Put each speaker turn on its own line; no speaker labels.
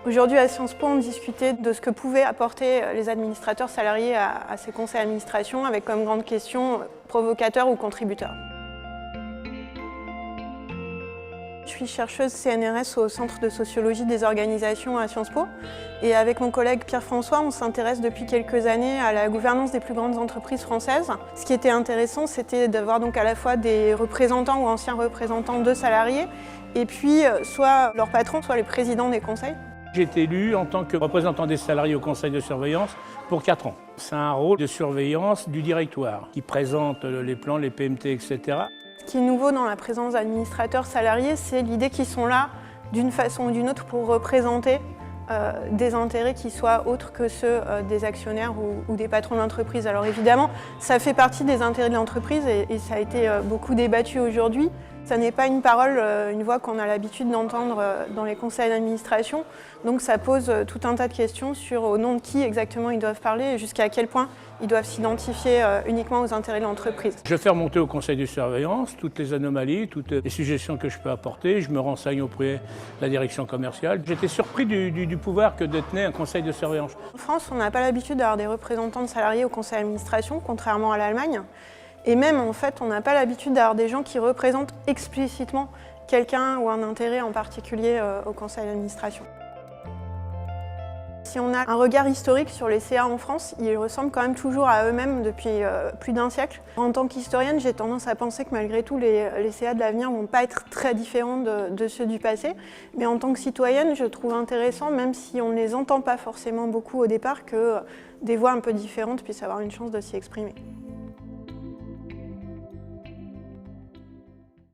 Aujourd'hui, à Sciences Po, on discutait de ce que pouvaient apporter les administrateurs salariés à ces conseils d'administration, avec comme grande question provocateur ou contributeur. Je suis chercheuse CNRS au Centre de sociologie des organisations à Sciences Po. Et avec mon collègue Pierre-François, on s'intéresse depuis quelques années à la gouvernance des plus grandes entreprises françaises. Ce qui était intéressant, c'était d'avoir donc à la fois des représentants ou anciens représentants de salariés, et puis soit leurs patrons, soit les présidents des conseils.
J'ai été élu en tant que représentant des salariés au conseil de surveillance pour 4 ans. C'est un rôle de surveillance du directoire qui présente les plans, les PMT, etc.
Ce qui est nouveau dans la présence d'administrateurs salariés, c'est l'idée qu'ils sont là d'une façon ou d'une autre pour représenter des intérêts qui soient autres que ceux des actionnaires ou des patrons d'entreprise. Alors évidemment, ça fait partie des intérêts de l'entreprise et ça a été beaucoup débattu aujourd'hui. Ça n'est pas une parole, une voix qu'on a l'habitude d'entendre dans les conseils d'administration. Donc ça pose tout un tas de questions sur au nom de qui exactement ils doivent parler et jusqu'à quel point ils doivent s'identifier uniquement aux intérêts de l'entreprise.
Je fais remonter au conseil de surveillance toutes les anomalies, toutes les suggestions que je peux apporter. Je me renseigne auprès de la direction commerciale. J'étais surpris du pouvoir que détenait un conseil de surveillance.
En France, on n'a pas l'habitude d'avoir des représentants de salariés au conseil d'administration, contrairement à l'Allemagne. Et même, en fait, on n'a pas l'habitude d'avoir des gens qui représentent explicitement quelqu'un ou un intérêt en particulier au conseil d'administration. Si on a un regard historique sur les CA en France, ils ressemblent quand même toujours à eux-mêmes depuis plus d'un siècle. En tant qu'historienne, j'ai tendance à penser que malgré tout, les CA de l'avenir ne vont pas être très différents de ceux du passé. Mais en tant que citoyenne, je trouve intéressant, même si on ne les entend pas forcément beaucoup au départ, que des voix un peu différentes puissent avoir une chance de s'y exprimer.